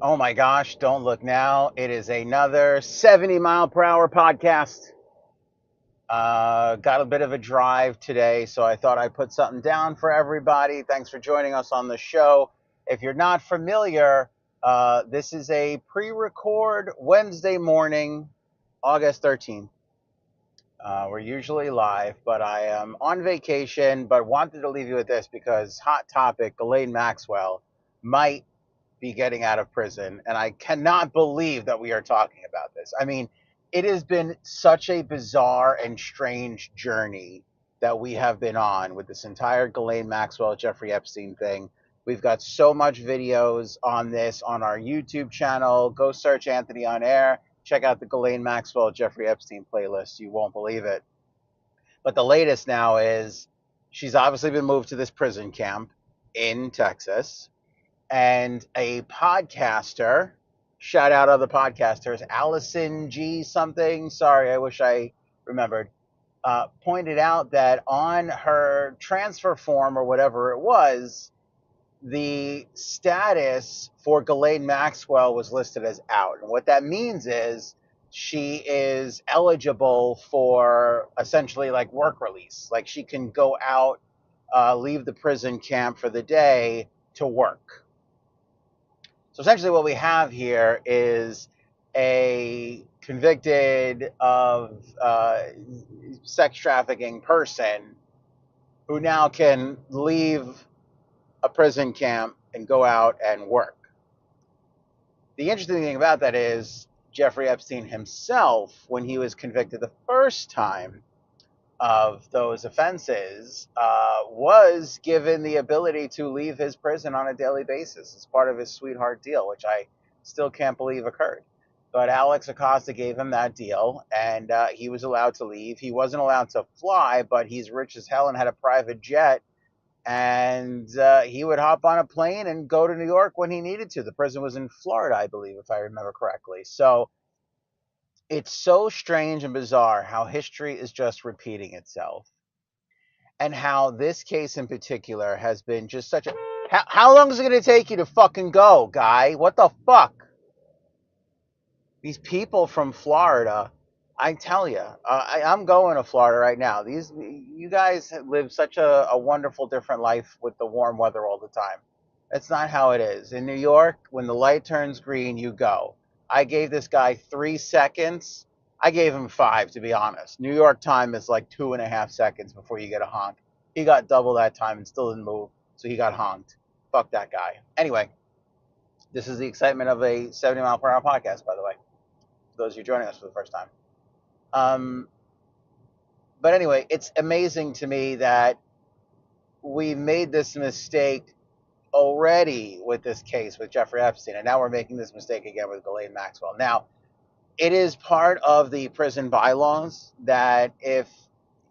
Oh my gosh, don't look now. It is another 70 mile per hour podcast. Got a bit of a drive today, so I thought I'd put something down for everybody. Thanks for joining us on the show. If you're not familiar, this is a pre record Wednesday morning, August 13th. We're usually live, but I am on vacation, but wanted to leave you with this because hot topic, Ghislaine Maxwell might be getting out of prison. And I cannot believe that we are talking about this. I mean, it has been such a bizarre and strange journey that we have been on with this entire Ghislaine Maxwell, Jeffrey Epstein thing. We've got so much videos on this on our YouTube channel. Go search Anthony on Air. Check out the Ghislaine Maxwell, Jeffrey Epstein playlist. You won't believe it. But the latest now is she's obviously been moved to this prison camp in Texas, and a podcaster, shout out other podcasters, Allison G something, sorry, I wish I remembered, pointed out that on her transfer form or whatever it was, the status for Ghislaine Maxwell was listed as out. And what that means is she is eligible for essentially like work release. Like she can go out, leave the prison camp for the day to work. So essentially what we have here is a convicted of sex trafficking person who now can leave a prison camp and go out and work. The interesting thing about that is Jeffrey Epstein himself, when he was convicted the first time of those offenses, was given the ability to leave his prison on a daily basis as part of his sweetheart deal, which I still can't believe occurred. But Alex Acosta gave him that deal, and he was allowed to leave. He wasn't allowed to fly, but he's rich as hell and had a private jet, and he would hop on a plane and go to New York when he needed to. The prison was in Florida, I believe, if I remember correctly. So it's so strange and bizarre how history is just repeating itself, and how this case in particular has been just such a... How long is it going to take you to fucking go, guy? What the fuck? These people from Florida, I tell you, I'm going to Florida right now. You guys live such a wonderful, different life with the warm weather all the time. That's not how it is. In New York, when the light turns green, you go. I gave this guy 3 seconds. I gave him 5, to be honest. New York time is like 2.5 seconds before you get a honk. He got double that time and still didn't move, so he got honked. Fuck that guy. Anyway, this is the excitement of a 70 mile per hour podcast, by the way, for those of you joining us for the first time. Um, but anyway, it's amazing to me that we made this mistake already with this case with Jeffrey Epstein, and now we're making this mistake again with Ghislaine Maxwell. Now, it is part of the prison bylaws that if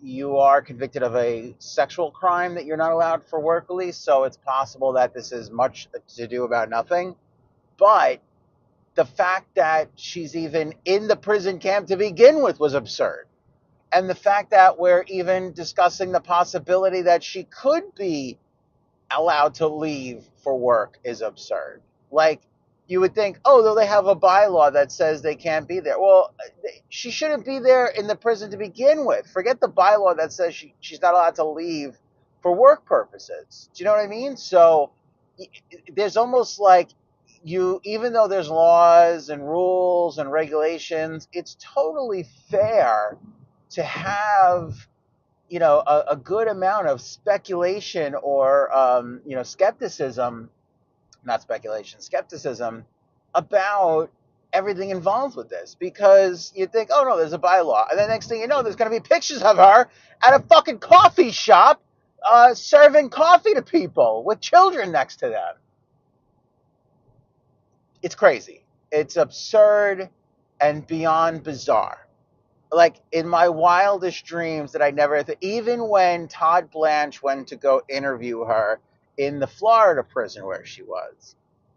you are convicted of a sexual crime that you're not allowed for work release, so it's possible that this is much to do about nothing. But the fact that she's even in the prison camp to begin with was absurd. And the fact that we're even discussing the possibility that she could be allowed to leave for work is absurd. Like, you would think, oh, though they have a bylaw that says they can't be there. Well, she shouldn't be there in the prison to begin with. Forget the bylaw that says she's not allowed to leave for work purposes. Do you know what I mean? So there's almost like even though there's laws and rules and regulations, it's totally fair to have a good amount of speculation or skepticism, not speculation, skepticism about everything involved with this, because you think, oh no, there's a bylaw, and the next thing you know, there's going to be pictures of her at a fucking coffee shop serving coffee to people with children next to them. It's crazy. It's absurd and beyond bizarre. Like, in my wildest dreams that I never even when Todd Blanche went to go interview her in the Florida prison where she was,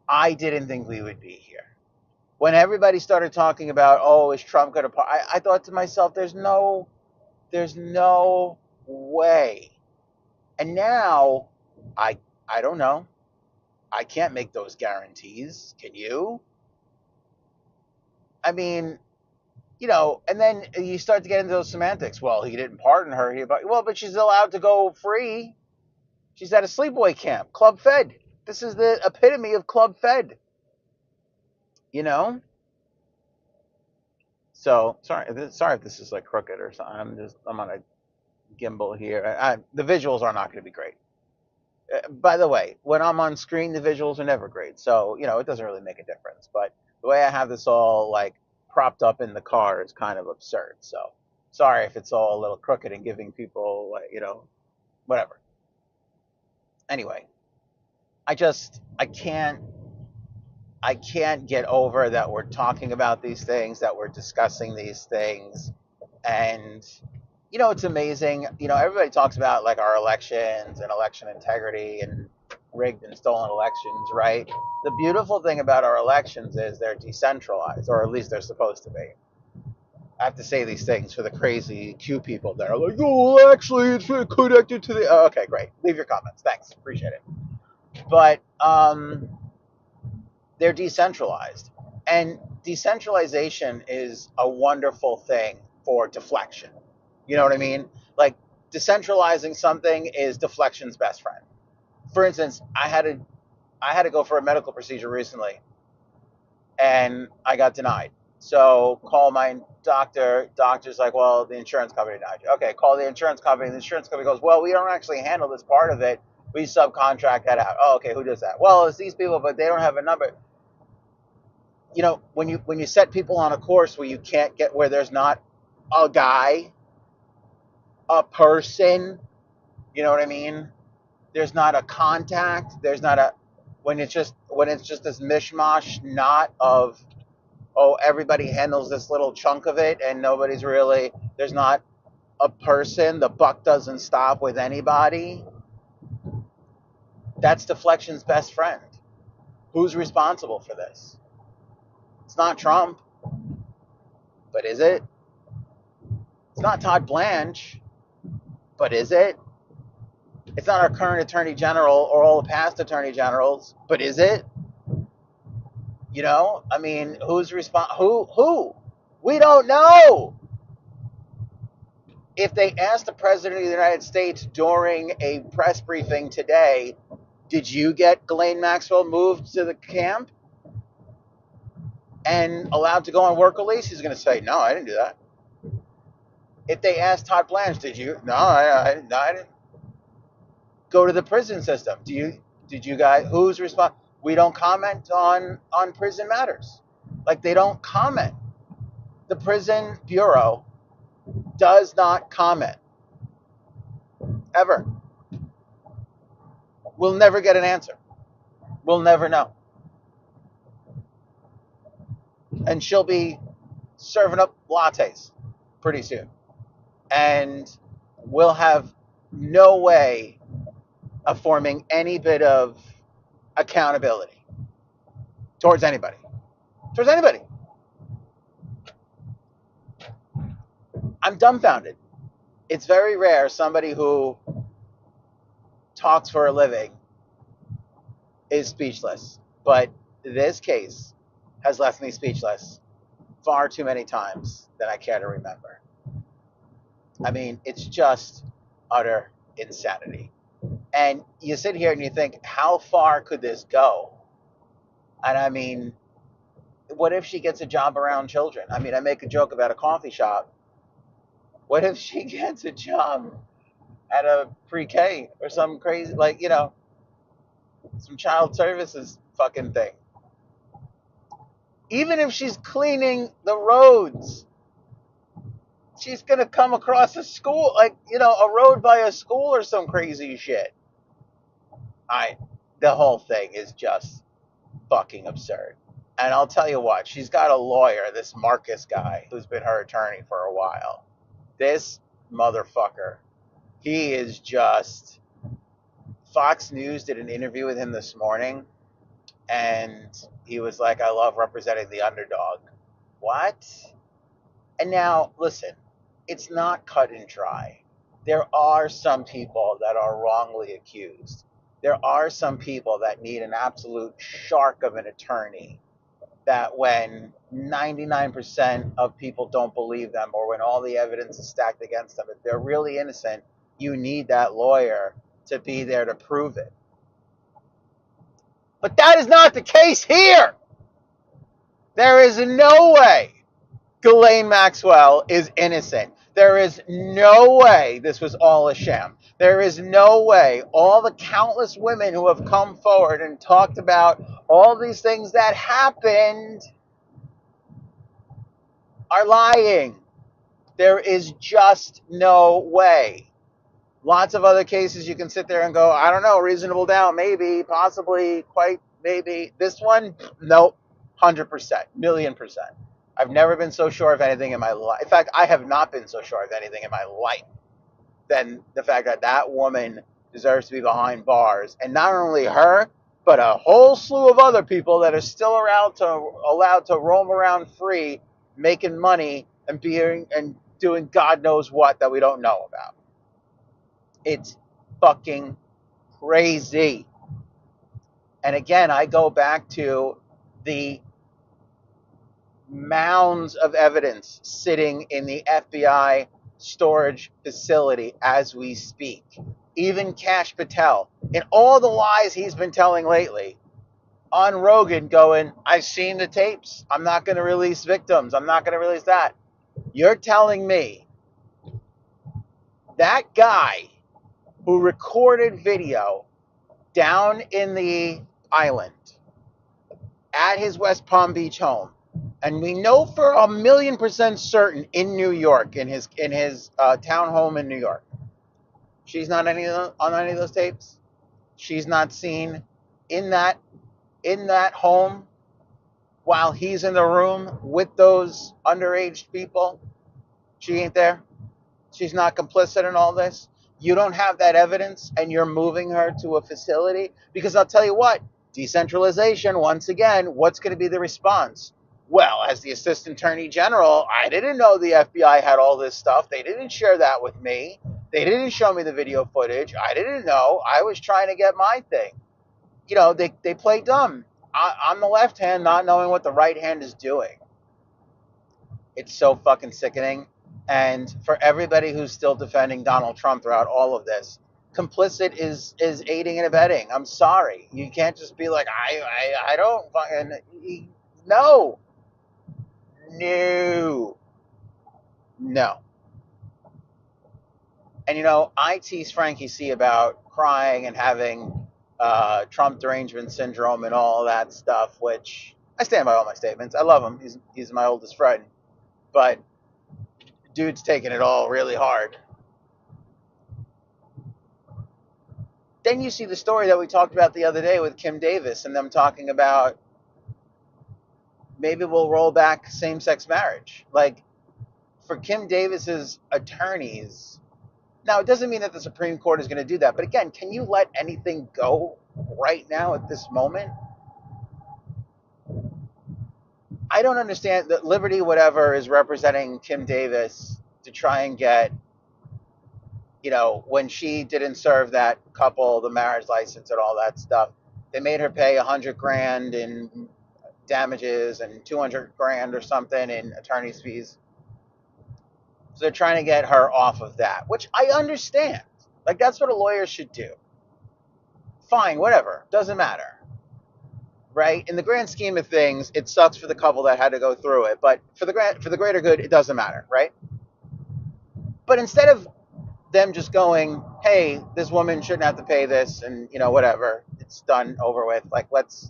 I didn't think we would be here. When everybody started talking about, oh, is Trump going to... I thought to myself, there's no way. And now, I don't know. I can't make those guarantees. Can you? I mean, and then you start to get into those semantics. Well, he didn't pardon her. But she's allowed to go free. She's at a sleepaway camp, club fed. This is the epitome of club fed. So sorry if this is like crooked or something. I'm on a gimbal here. The visuals are not going to be great. By the way, when I'm on screen, the visuals are never great. So, it doesn't really make a difference. But the way I have this all like propped up in the car is kind of absurd. So sorry if it's all a little crooked and giving people like, whatever. Anyway, I can't get over that we're talking about these things, that we're discussing these things. And, it's amazing. Everybody talks about like our elections and election integrity and rigged and stolen elections, right? The beautiful thing about our elections is they're decentralized, or at least they're supposed to be. I have to say these things for the crazy Q people that are like, oh, actually, it's connected to the. Oh, okay, great. Leave your comments. Thanks. Appreciate it. But they're decentralized. And decentralization is a wonderful thing for deflection. You know what I mean? Like, decentralizing something is deflection's best friend. For instance, I had to go for a medical procedure recently, and I got denied. So call my doctor. Doctor's like, well, the insurance company denied you. Okay, call the insurance company. The insurance company goes, well, we don't actually handle this part of it. We subcontract that out. Oh, okay, who does that? Well, it's these people, but they don't have a number. When you set people on a course where you can't get, where there's not a guy, a person, you know what I mean? There's not a contact. There's not a when it's just this mishmash knot of, oh, everybody handles this little chunk of it and nobody's really, there's not a person. The buck doesn't stop with anybody. That's deflection's best friend. Who's responsible for this? It's not Trump, but is it? It's not Todd Blanche, but is it? It's not our current attorney general or all the past attorney generals, but is it? I mean, who's who? We don't know. If they asked the president of the United States during a press briefing today, did you get Ghislaine Maxwell moved to the camp and allowed to go on work release? He's going to say, no, I didn't do that. If they asked Todd Blanche, did you? No, I didn't. Go to the prison system. Did you guys, who's responsible? We don't comment on prison matters. Like, they don't comment. The prison bureau does not comment. Ever. We'll never get an answer. We'll never know. And she'll be serving up lattes pretty soon. And we'll have no way of forming any bit of accountability towards anybody. I'm dumbfounded. It's very rare somebody who talks for a living is speechless. But this case has left me speechless far too many times than I care to remember. I mean, it's just utter insanity. And you sit here and you think, how far could this go? And I mean, what if she gets a job around children? I mean, I make a joke about a coffee shop. What if she gets a job at a pre-K or some crazy, like, some child services fucking thing? Even if she's cleaning the roads, she's going to come across a school, like, a road by a school or some crazy shit. The whole thing is just fucking absurd. And I'll tell you what, she's got a lawyer, this Marcus guy, who's been her attorney for a while. This motherfucker, he is just... Fox News did an interview with him this morning, and he was like, I love representing the underdog. What? And now, listen, it's not cut and dry. There are some people that are wrongly accused. there are some people that need an absolute shark of an attorney, that when 99% of people don't believe them, or when all the evidence is stacked against them, if they're really innocent, you need that lawyer to be there to prove it. But that is not the case here. There is no way Ghislaine Maxwell is innocent. There is no way this was all a sham. There is no way all the countless women who have come forward and talked about all these things that happened are lying. There is just no way. Lots of other cases you can sit there and go, I don't know, reasonable doubt, maybe, possibly, quite maybe. This one, nope, 100%, $1,000,000%. I've never been so sure of anything in my life. In fact, I have not been so sure of anything in my life than the fact that that woman deserves to be behind bars. And not only her, but a whole slew of other people that are still allowed to roam around free, making money and doing God knows what that we don't know about. It's fucking crazy. And again, I go back to the mounds of evidence sitting in the FBI storage facility as we speak. Even Kash Patel, in all the lies he's been telling lately, on Rogan going, I've seen the tapes. I'm not going to release victims. I'm not going to release that. You're telling me that guy who recorded video down in the island at his West Palm Beach home, and we know for 1,000,000% certain in New York, in his town home in New York, she's not on any of those tapes. She's not seen in that home while he's in the room with those underage people. She ain't there. She's not complicit in all this. You don't have that evidence, and you're moving her to a facility? Because I'll tell you what, decentralization, once again, what's going to be the response? Well, as the Assistant Attorney General, I didn't know the FBI had all this stuff. They didn't share that with me. They didn't show me the video footage. I didn't know. I was trying to get my thing. You know, they play dumb. I'm the left hand, not knowing what the right hand is doing. It's so fucking sickening. And for everybody who's still defending Donald Trump throughout all of this, complicit is aiding and abetting. I'm sorry. You can't just be like, I don't fucking, no. And you know, I tease Frankie C about crying and having Trump derangement syndrome and all that stuff, which I stand by all my statements. I love him. He's my oldest friend. But dude's taking it all really hard. Then you see the story that we talked about the other day with Kim Davis and them talking about maybe we'll roll back same-sex marriage. Like, for Kim Davis's attorneys, now it doesn't mean that the Supreme Court is going to do that, but again, can you let anything go right now at this moment? I don't understand that Liberty whatever is representing Kim Davis to try and get, you know, when she didn't serve that couple the marriage license and all that stuff, they made her pay $100,000 in damages and $200,000 or something in attorney's fees. So they're trying to get her off of that, which I understand. Like, that's what a lawyer should do. Fine, whatever, doesn't matter. Right? In the grand scheme of things, it sucks for the couple that had to go through it, but for the greater good, it doesn't matter, right? But instead of them just going, hey, this woman shouldn't have to pay this, and you know, whatever, it's done, over with. Like, let's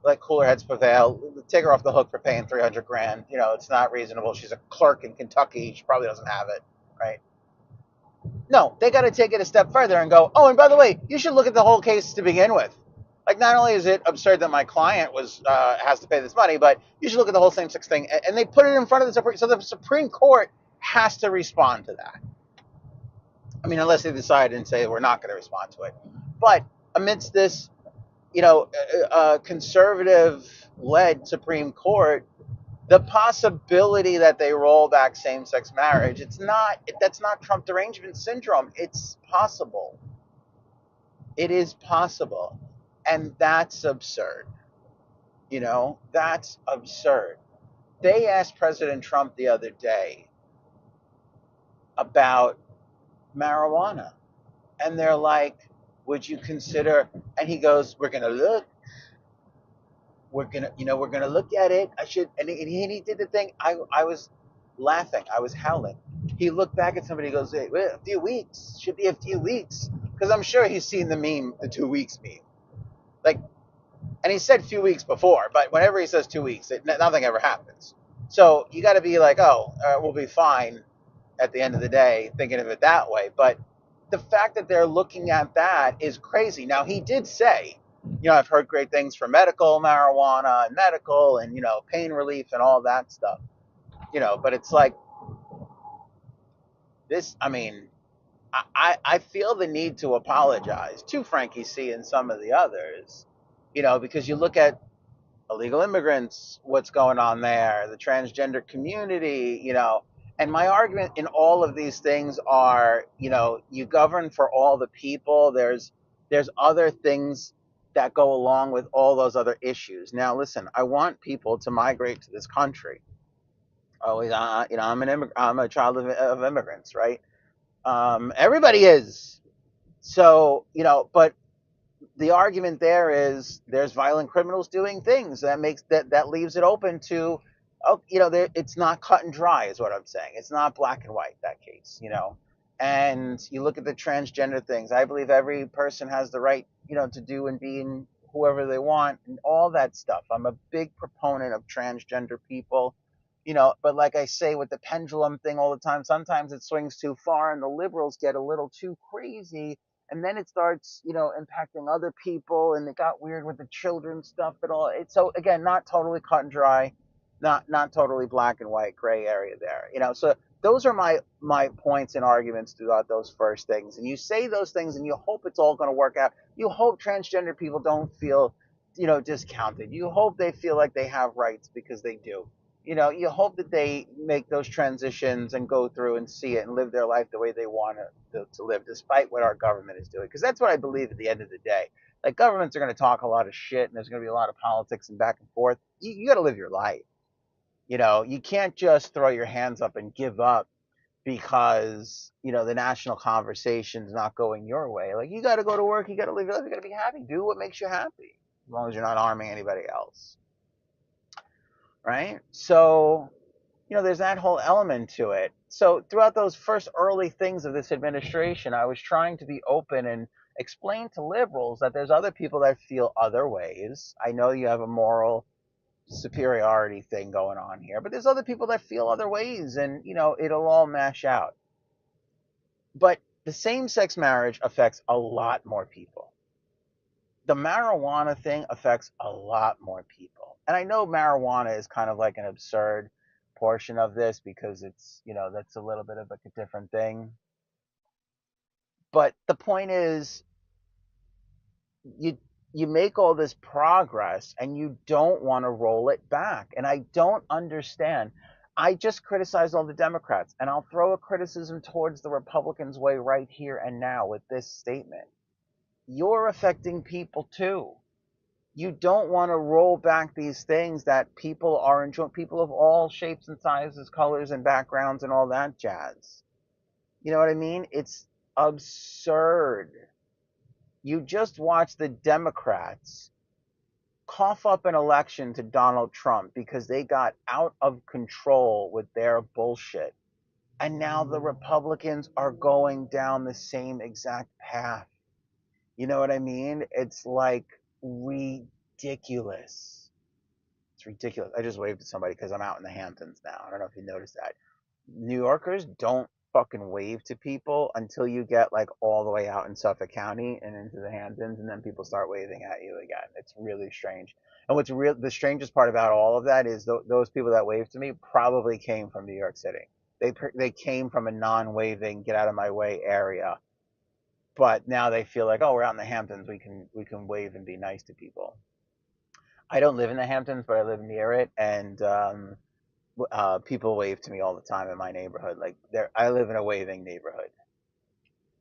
let cooler heads prevail. Take her off the hook for paying $300,000. You know, it's not reasonable. She's a clerk in Kentucky. She probably doesn't have it, right? No, they got to take it a step further and go, oh, and by the way, you should look at the whole case to begin with. Like, not only is it absurd that my client has to pay this money, but you should look at the whole same-sex thing. And they put it in front of the Supreme. So the Supreme Court has to respond to that. I mean, unless they decide and say we're not going to respond to it. But amidst this, you know, conservative-led Supreme Court, the possibility that they roll back same-sex marriage, that's not Trump derangement syndrome. It's possible. It is possible. And that's absurd. That's absurd. They asked President Trump the other day about marijuana. And they're like, would you consider? And he goes, we're going to look. We're gonna look at it. I should, and he did the thing. I was laughing. I was howling. He looked back at somebody. And goes, hey, wait, a few weeks should be a few weeks, because I'm sure he's seen the meme, the 2 weeks meme. Like, and he said few weeks before, but whenever he says 2 weeks, nothing ever happens. So you got to be like, oh, we'll be fine at the end of the day, thinking of it that way. But the fact that they're looking at that is crazy. Now, he did say, I've heard great things for medical marijuana and medical and, pain relief and all that stuff, but it's like this. I mean, I feel the need to apologize to Frankie C and some of the others, because you look at illegal immigrants, what's going on there, the transgender community, and my argument in all of these things are, you govern for all the people. There's other things that go along with all those other issues. Now, listen, I want people to migrate to this country. Always, I'm a child of immigrants, right? Everybody is. So, but the argument there is there's violent criminals doing things that leaves it open to, oh, it's not cut and dry is what I'm saying. It's not black and white, that case. And you look at the transgender things. I believe every person has the right, to do and be in whoever they want and all that stuff. I'm a big proponent of transgender people. But like I say with the pendulum thing all the time, sometimes it swings too far and the liberals get a little too crazy, and then it starts, impacting other people, and it got weird with the children stuff and all. So again, not totally cut and dry, not totally black and white, gray area there. So those are my points and arguments throughout those first things. And you say those things, and you hope it's all going to work out. You hope transgender people don't feel, discounted. You hope they feel like they have rights, because they do. You hope that they make those transitions and go through and see it and live their life the way they want to live, despite what our government is doing. Because that's what I believe at the end of the day. Like, governments are going to talk a lot of shit, and there's going to be a lot of politics and back and forth. You got to live your life. You can't just throw your hands up and give up because, the national conversation's not going your way. Like, you got to go to work. You got to live your life. You got to be happy. Do what makes you happy, as long as you're not harming anybody else. Right? So, there's that whole element to it. So throughout those first early things of this administration, I was trying to be open and explain to liberals that there's other people that feel other ways. I know you have a moral superiority thing going on here, but there's other people that feel other ways, and, it'll all mash out. But the same-sex marriage affects a lot more people. The marijuana thing affects a lot more people. And I know marijuana is kind of like an absurd portion of this, because it's, that's a little bit of like a different thing. But the point is, you you make all this progress and you don't want to roll it back. And I don't understand. I just criticize all the Democrats, and I'll throw a criticism towards the Republicans' way right here and now with this statement. You're affecting people too. You don't want to roll back these things that people are enjoying, people of all shapes and sizes, colors and backgrounds and all that jazz. You know what I mean? It's absurd. You just watch the Democrats cough up an election to Donald Trump because they got out of control with their bullshit. And now the Republicans are going down the same exact path. You know what I mean? It's like ridiculous. It's ridiculous. I just waved at somebody because I'm out in the Hamptons now. I don't know if you noticed that. New Yorkers don't fucking wave to people until you get like all the way out in Suffolk County and into the Hamptons, and then people start waving at you again. It's really strange. And the strangest part about all of that is those people that wave to me probably came from New York City. They came from a non-waving, get out of my way area, but now they feel like, oh, we're out in the Hamptons, we can wave and be nice to people. I don't live in the Hamptons, but I live near it, and people wave to me all the time in my neighborhood. Like, I live in a waving neighborhood.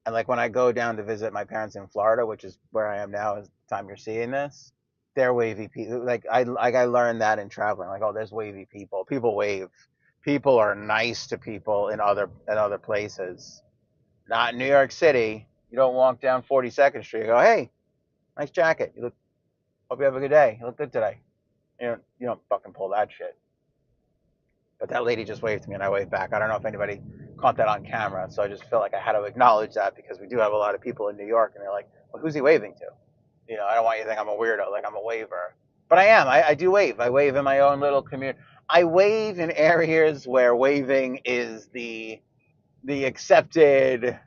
And like when I go down to visit my parents in Florida, which is where I am now, is the time you're seeing this, they're wavy people. Like I learned that in traveling. Like, oh, there's wavy people. People wave. People are nice to people in other places. Not in New York City. You don't walk down 42nd Street and go, hey, nice jacket. You look. Hope you have a good day. You look good today. You don't fucking pull that shit. But that lady just waved to me and I waved back. I don't know if anybody caught that on camera, so I just feel like I had to acknowledge that because we do have a lot of people in New York and they're like, well, who's he waving to? I don't want you to think I'm a weirdo, like I'm a waver. But I am. I do wave. I wave in my own little community. I wave in areas where waving is the accepted,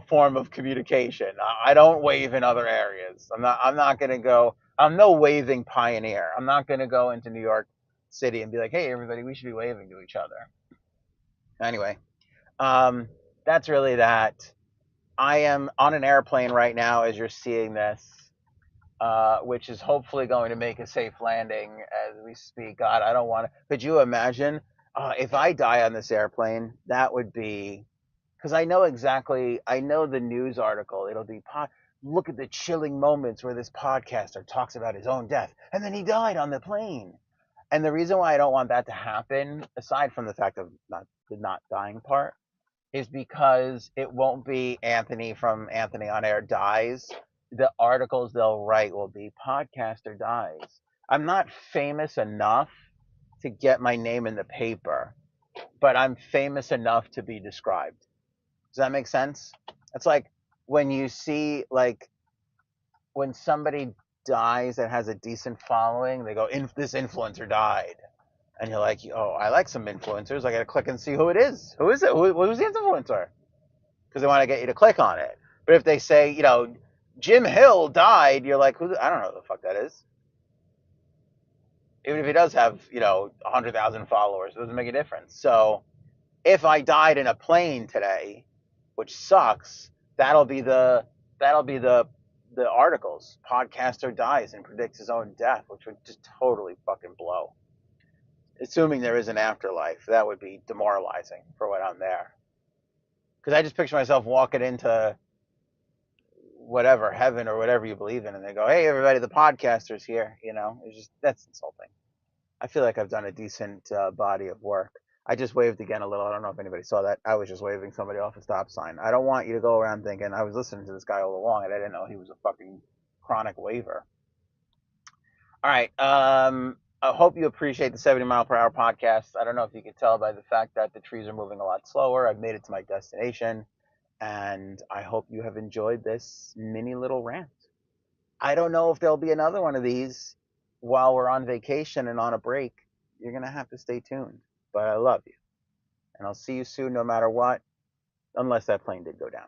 form of communication. I don't wave in other areas. I'm not gonna go. I'm no waving pioneer. I'm not gonna go into New York City and be like, hey everybody, we should be waving to each other. Anyway, um, that's really that. I am on an airplane right now as you're seeing this, which is hopefully going to make a safe landing as we speak. God, I don't want to. Could you imagine if I die on this airplane? That would be because I know the news article. It'll be, look at the chilling moments where this podcaster talks about his own death. And then he died on the plane. And the reason why I don't want that to happen, aside from the fact of the not dying part, is because it won't be Anthony from Anthony on Air dies. The articles they'll write will be podcaster dies. I'm not famous enough to get my name in the paper, but I'm famous enough to be described. Does that make sense? It's like when you see like when somebody dies that has a decent following, they go, this influencer died. And you're like, oh, I like some influencers. I got to click and see who it is. Who is it? Who's the influencer? Because they want to get you to click on it. But if they say, Jim Hill died, you're like, I don't know who the fuck that is. Even if he does have, 100,000 followers, it doesn't make a difference. So if I died in a plane today, which sucks, that'll be the articles. Podcaster dies and predicts his own death, which would just totally fucking blow. Assuming there is an afterlife, that would be demoralizing for when I'm there. Because I just picture myself walking into whatever, heaven or whatever you believe in, and they go, hey, everybody, the podcaster's here. That's insulting. I feel like I've done a decent body of work. I just waved again a little. I don't know if anybody saw that. I was just waving somebody off a stop sign. I don't want you to go around thinking I was listening to this guy all along and I didn't know he was a fucking chronic waver. All right. I hope you appreciate the 70 mile per hour podcast. I don't know if you could tell by the fact that the trees are moving a lot slower. I've made it to my destination, and I hope you have enjoyed this mini little rant. I don't know if there'll be another one of these while we're on vacation and on a break. You're going to have to stay tuned. But I love you. And I'll see you soon no matter what, unless that plane did go down.